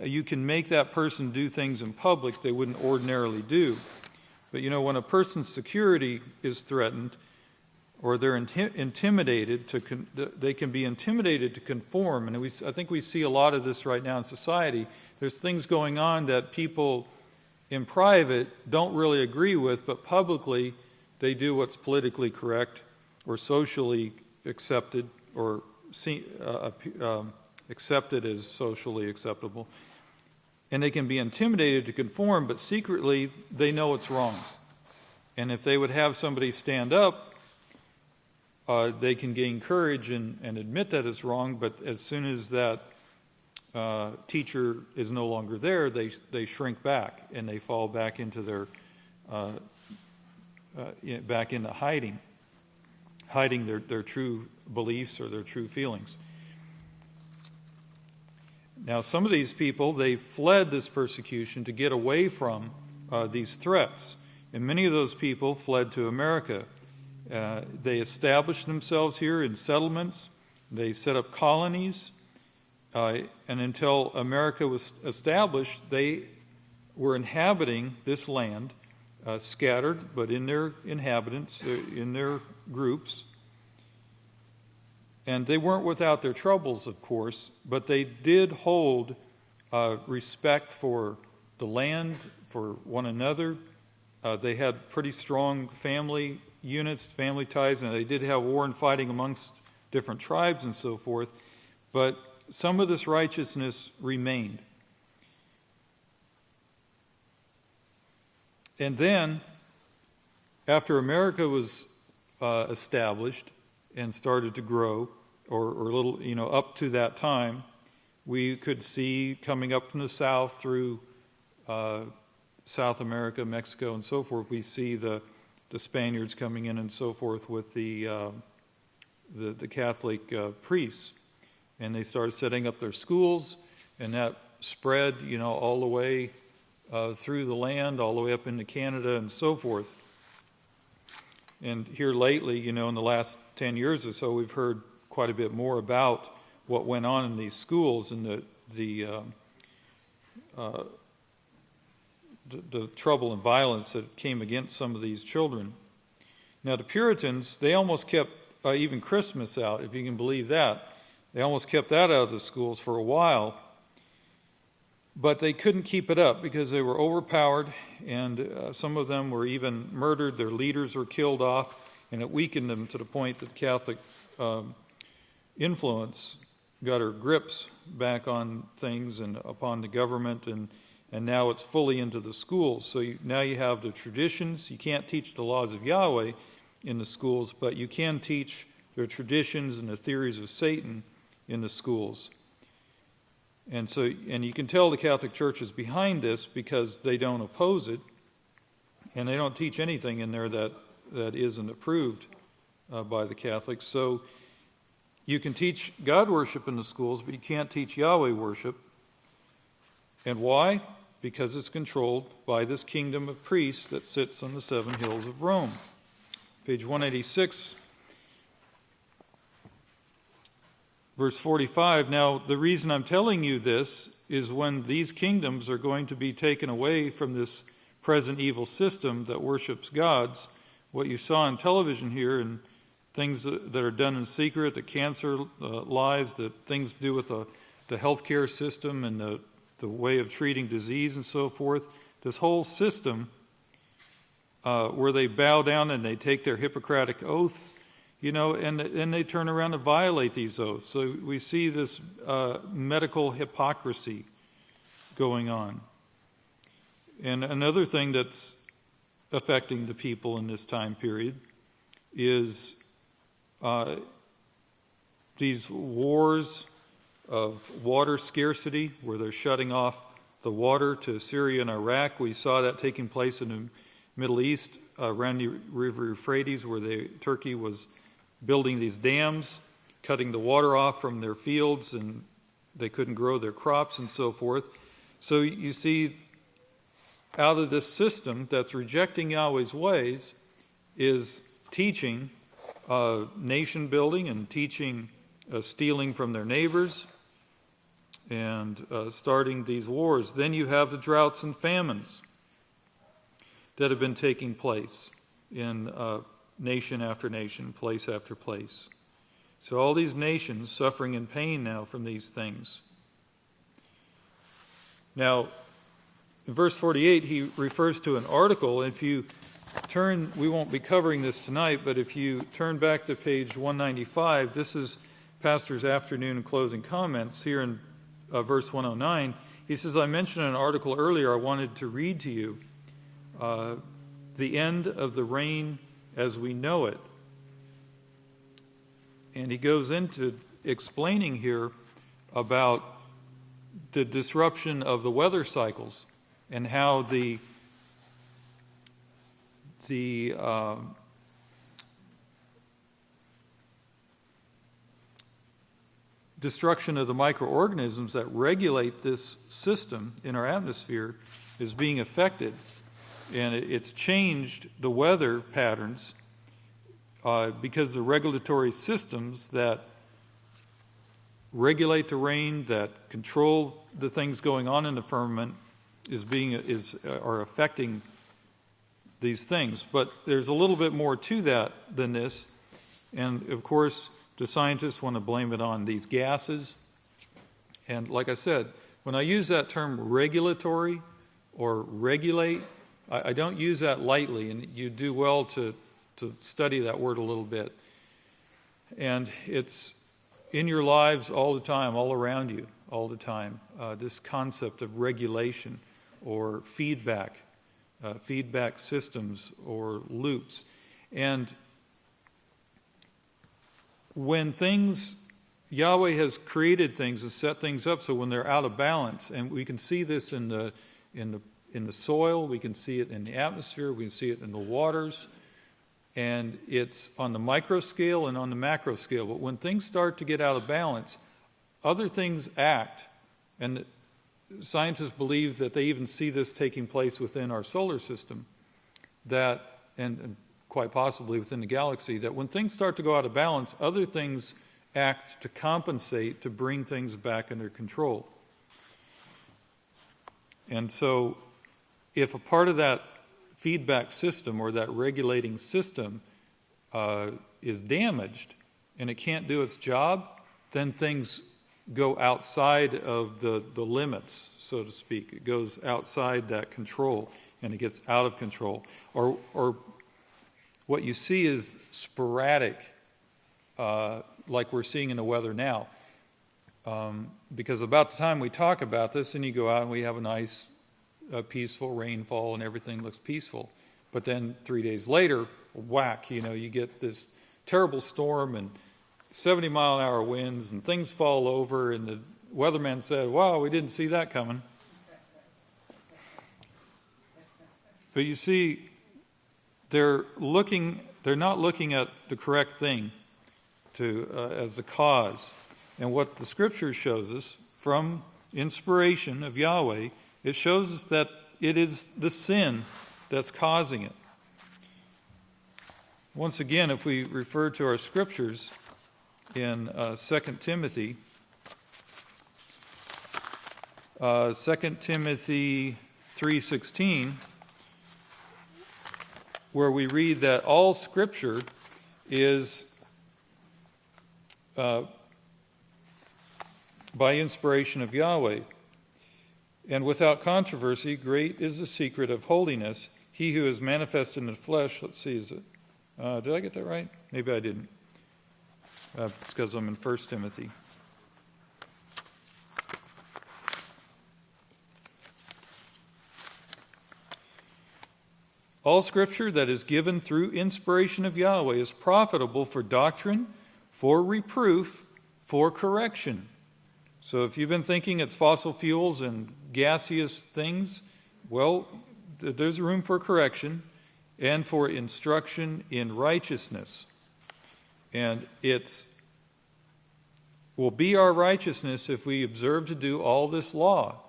you can make that person do things in public they wouldn't ordinarily do. But, when a person's security is threatened, or they're intimidated, they can be intimidated to conform. And I think we see a lot of this right now in society. There's things going on that people in private don't really agree with, but publicly they do what's politically correct or socially accepted or accepted as socially acceptable. And they can be intimidated to conform, but secretly they know it's wrong. And if they would have somebody stand up, they can gain courage and admit that it's wrong, but as soon as that teacher is no longer there, they shrink back and they fall back into their back into hiding their true beliefs or their true feelings. Now, some of these people, they fled this persecution to get away from these threats, and many of those people fled to America. They established themselves here in settlements. They set up colonies. And until America was established, they were inhabiting this land, scattered, but in their inhabitants, in their groups. And they weren't without their troubles, of course, but they did hold respect for the land, for one another. They had pretty strong family units, family ties, and they did have war and fighting amongst different tribes and so forth, but some of this righteousness remained. And then, after America was established and started to grow, or a little, up to that time, we could see coming up from the south through South America, Mexico, and so forth, we see the Spaniards coming in and so forth with the Catholic priests, and they started setting up their schools, and that spread, all the way through the land, all the way up into Canada and so forth. And here lately, in the last 10 years or so, we've heard quite a bit more about what went on in these schools and the trouble and violence that came against some of these children. Now, the Puritans, they almost kept even Christmas out, if you can believe that. They almost kept that out of the schools for a while, but they couldn't keep it up because they were overpowered, and some of them were even murdered. Their leaders were killed off, and it weakened them to the point that Catholic influence got her grips back on things and upon the government, and now it's fully into the schools. So now you have the traditions. You can't teach the laws of Yahweh in the schools, but you can teach the traditions and the theories of Satan in the schools. And you can tell the Catholic Church is behind this because they don't oppose it. And they don't teach anything in there that isn't approved by the Catholics. So you can teach God worship in the schools, but you can't teach Yahweh worship. And why? Because it's controlled by this kingdom of priests that sits on the 7 hills of Rome. Page 186, verse 45. Now, the reason I'm telling you this is when these kingdoms are going to be taken away from this present evil system that worships gods, what you saw on television here and things that are done in secret, the cancer lies, the things to do with the healthcare system and the way of treating disease and so forth, this whole system where they bow down and they take their Hippocratic oath, and they turn around and violate these oaths. So we see this medical hypocrisy going on. And another thing that's affecting the people in this time period is these wars of water scarcity, where they're shutting off the water to Syria and Iraq. We saw that taking place in the Middle East around the River Euphrates, where Turkey was building these dams, cutting the water off from their fields, and they couldn't grow their crops and so forth. So you see, out of this system that's rejecting Yahweh's ways is teaching nation building and teaching stealing from their neighbors and starting these wars. Then you have the droughts and famines that have been taking place in nation after nation, place after place. So all these nations suffering in pain now from these things. Now, in verse 48, he refers to an article. If you turn, we won't be covering this tonight, but if you turn back to page 195, this is Pastor's afternoon and closing comments here in verse 109. He says, I mentioned an article earlier I wanted to read to you. The end of the reign as we know it. And he goes into explaining here about the disruption of the weather cycles and how the destruction of the microorganisms that regulate this system in our atmosphere is being affected. And it's changed the weather patterns because the regulatory systems that regulate the rain, that control the things going on in the firmament, are affecting these things. But there's a little bit more to that than this. And of course, the scientists want to blame it on these gases. And like I said, when I use that term regulatory or regulate, I don't use that lightly, and you do well to study that word a little bit. And it's in your lives all the time, all around you, all the time, this concept of regulation or feedback systems or loops. And when Yahweh has created things and set things up so when they're out of balance, and we can see this in the soil, we can see it in the atmosphere, we can see it in the waters, and it's on the micro scale and on the macro scale. But when things start to get out of balance, other things act, and scientists believe that they even see this taking place within our solar system, and quite possibly within the galaxy, that when things start to go out of balance, other things act to compensate, to bring things back under control. And so if a part of that feedback system or that regulating system is damaged and it can't do its job, then things go outside of the limits, so to speak. It goes outside that control and it gets out of control. Or what you see is sporadic, like we're seeing in the weather now. Because about the time we talk about this, and you go out and we have a nice, peaceful rainfall and everything looks peaceful. But then 3 days later, whack, you get this terrible storm and 70-mile-an-hour winds and things fall over, and the weatherman said, wow, we didn't see that coming. But you see, they're not looking at the correct thing as the cause. And what the Scripture shows us from inspiration of Yahweh, it shows us that it is the sin that's causing it. Once again, if we refer to our Scriptures in 2 Timothy, 2 Timothy 3:16, where we read that all Scripture is by inspiration of Yahweh. And without controversy, great is the secret of holiness. He who is manifested in the flesh, let's see, is it? Did I get that right? Maybe I didn't. It's because I'm in 1 Timothy. All Scripture that is given through inspiration of Yahweh is profitable for doctrine, for reproof, for correction. So if you've been thinking it's fossil fuels and gaseous things, well, there's room for correction and for instruction in righteousness. And it will be our righteousness if we observe to do all this law.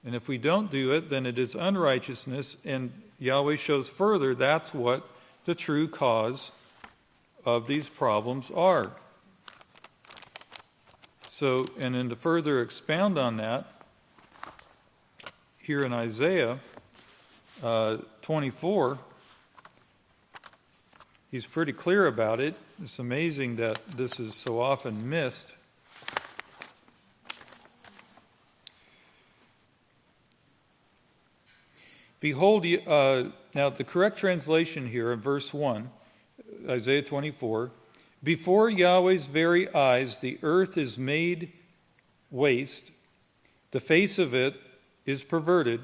And if we don't do it, then it is unrighteousness, and Yahweh shows further that's what the true cause of these problems are. So, and then to further expound on that, here in Isaiah 24, he's pretty clear about it. It's amazing that this is so often missed. Behold, now the correct translation here in verse 1, Isaiah 24, before Yahweh's very eyes the earth is made waste, the face of it is perverted,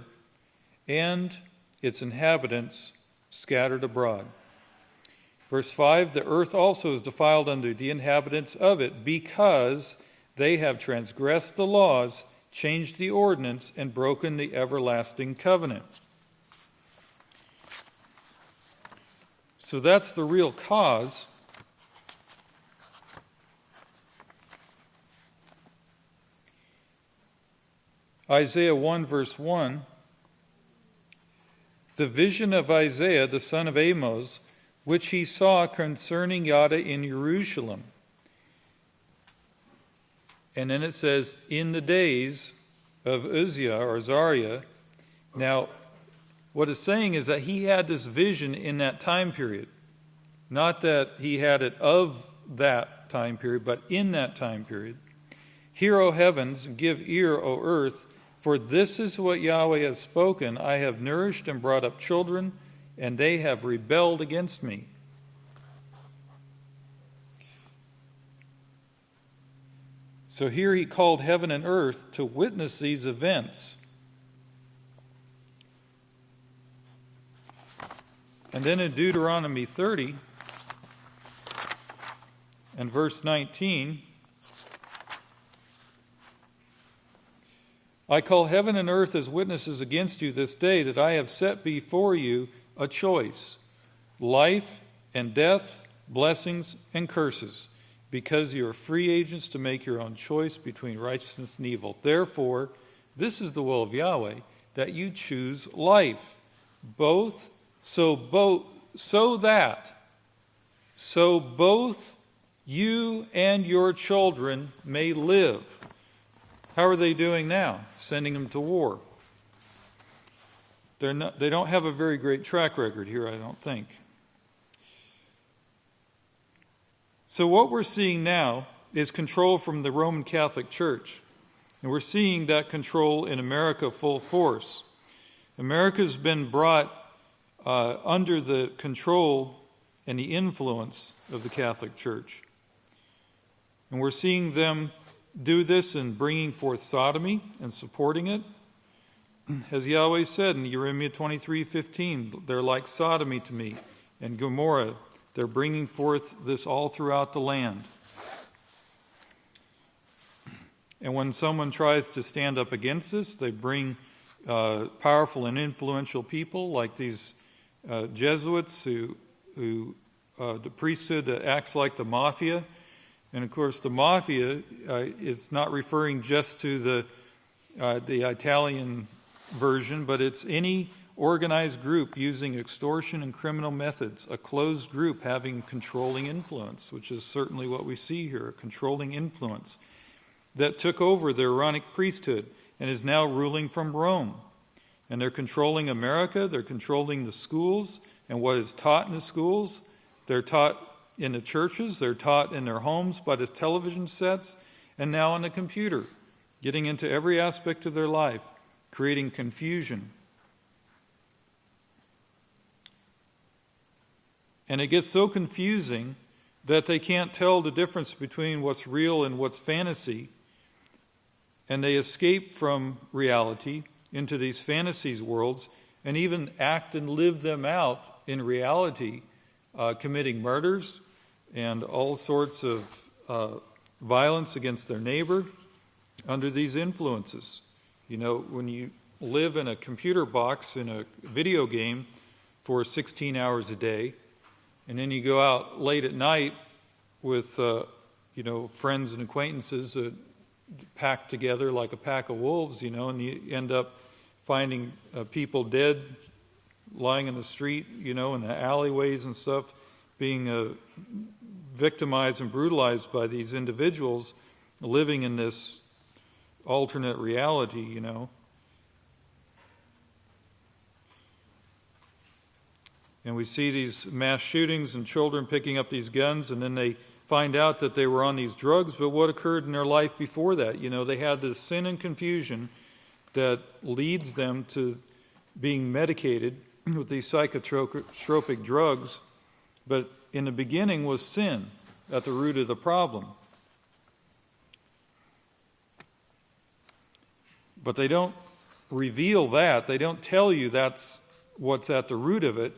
and its inhabitants scattered abroad. Verse 5, the earth also is defiled under the inhabitants of it, because they have transgressed the laws, changed the ordinance, and broken the everlasting covenant. So that's the real cause. Isaiah 1 verse 1, the vision of Isaiah, the son of Amos, which he saw concerning Yada in Jerusalem. And then it says, in the days of Uzziah or Azariah. Now, what it's saying is that he had this vision in that time period. Not that he had it of that time period, but in that time period. Hear, O heavens, give ear, O earth, for this is what Yahweh has spoken. I have nourished and brought up children, and they have rebelled against me. So here he called heaven and earth to witness these events. And then in Deuteronomy 30 and verse 19, I call heaven and earth as witnesses against you this day that I have set before you a choice, life and death, blessings and curses, because you are free agents to make your own choice between righteousness and evil. Therefore, this is the will of Yahweh, that you choose life, so both you and your children may live. How are they doing now? Sending them to war. They don't have a very great track record here, I don't think. So what we're seeing now is control from the Roman Catholic Church. And we're seeing that control in America full force. America's been brought under the control and the influence of the Catholic Church. And we're seeing them do this in bringing forth sodomy and supporting it. As Yahweh said in Jeremiah 23:15, they're like sodomy to me, and Gomorrah, they're bringing forth this all throughout the land. And when someone tries to stand up against this, they bring powerful and influential people like these Jesuits who the priesthood that acts like the mafia. And of course, the mafia is not referring just to the Italian version, but it's any organized group using extortion and criminal methods, a closed group having controlling influence, which is certainly what we see here, a controlling influence that took over the Aaronic priesthood and is now ruling from Rome. And they're controlling America, they're controlling the schools and what is taught in the schools. They're taught in the churches, they're taught in their homes by the television sets, and now on the computer, getting into every aspect of their life, creating confusion. And it gets so confusing that they can't tell the difference between what's real and what's fantasy. And they escape from reality into these fantasies worlds and even act and live them out in reality, committing murders and all sorts of violence against their neighbor under these influences. You know, when you live in a computer box in a video game for 16 hours a day, and then you go out late at night with, friends and acquaintances packed together like a pack of wolves, and you end up finding people dead, lying in the street, in the alleyways and stuff, being victimized and brutalized by these individuals living in this alternate reality, And we see these mass shootings and children picking up these guns, and then they find out that they were on these drugs, but what occurred in their life before that? They had this sin and confusion that leads them to being medicated with these psychotropic drugs, but in the beginning was sin at the root of the problem. But they don't reveal that. They don't tell you that's what's at the root of it,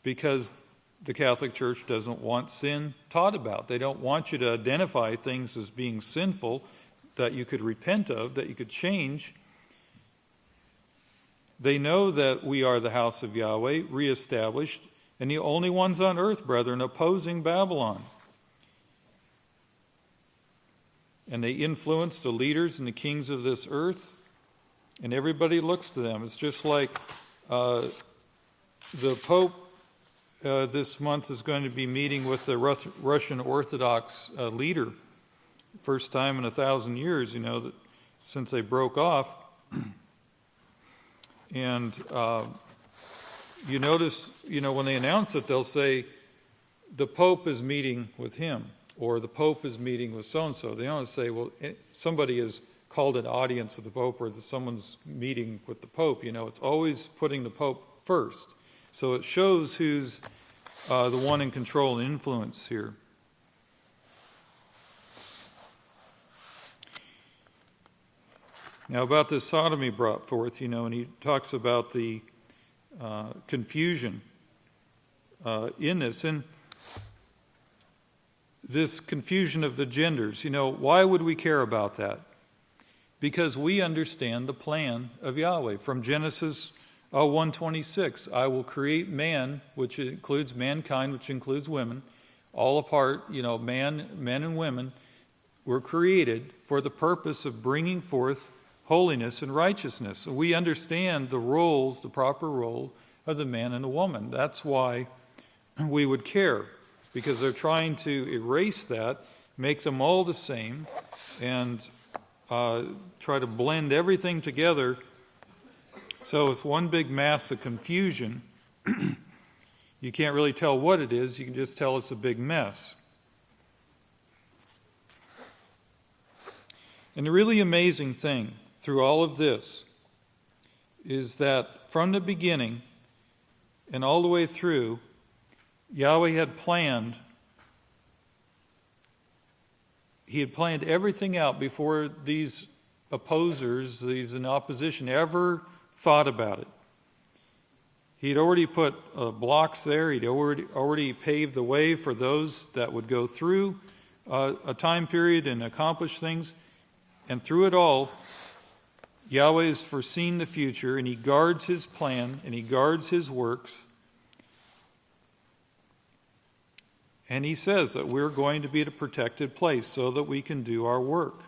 because the Catholic Church doesn't want sin taught about. They don't want you to identify things as being sinful that you could repent of, that you could change. They know that we are the house of Yahweh, reestablished, and the only ones on earth, brethren, opposing Babylon. And they influence the leaders and the kings of this earth, and everybody looks to them. It's just like the Pope this month is going to be meeting with the Russian Orthodox leader. First time in 1,000 years, since they broke off. And you notice, when they announce it, they'll say, the Pope is meeting with him, or the Pope is meeting with so-and-so. They don't say, well, somebody has called an audience with the Pope, or someone's meeting with the Pope. It's always putting the Pope first. So it shows who's the one in control and influence here. Now about this sodomy brought forth, and he talks about the confusion in this. And this confusion of the genders, why would we care about that? Because we understand the plan of Yahweh. From Genesis 1:26, I will create man, which includes mankind, which includes women, all apart, men and women were created for the purpose of bringing forth holiness and righteousness. So we understand the roles, the proper role of the man and the woman. That's why we would care, because they're trying to erase that, make them all the same, and try to blend everything together. So it's one big mass of confusion. You can't really tell what it is. You can just tell it's a big mess. And the really amazing thing through all of this is that from the beginning and all the way through, Yahweh had planned. He had planned everything out before these opposers, these in opposition, ever thought about it. He'd already put blocks there. He'd already paved the way for those that would go through a time period and accomplish things. And through it all, Yahweh has foreseen the future, and he guards his plan, and he guards his works. And he says that we're going to be at a protected place so that we can do our work.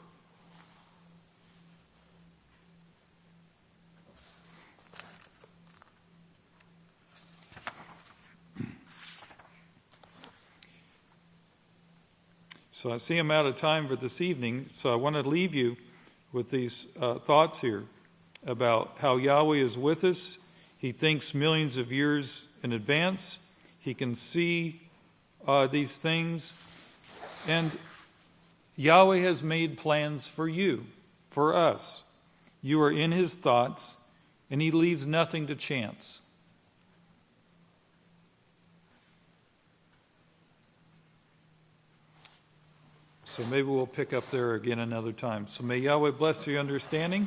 So I see I'm out of time for this evening, so I want to leave you with these thoughts here about how Yahweh is with us. He thinks millions of years in advance. He can see these things. And Yahweh has made plans for you, for us. You are in his thoughts, and he leaves nothing to chance. So maybe we'll pick up there again another time. So may Yahweh bless your understanding.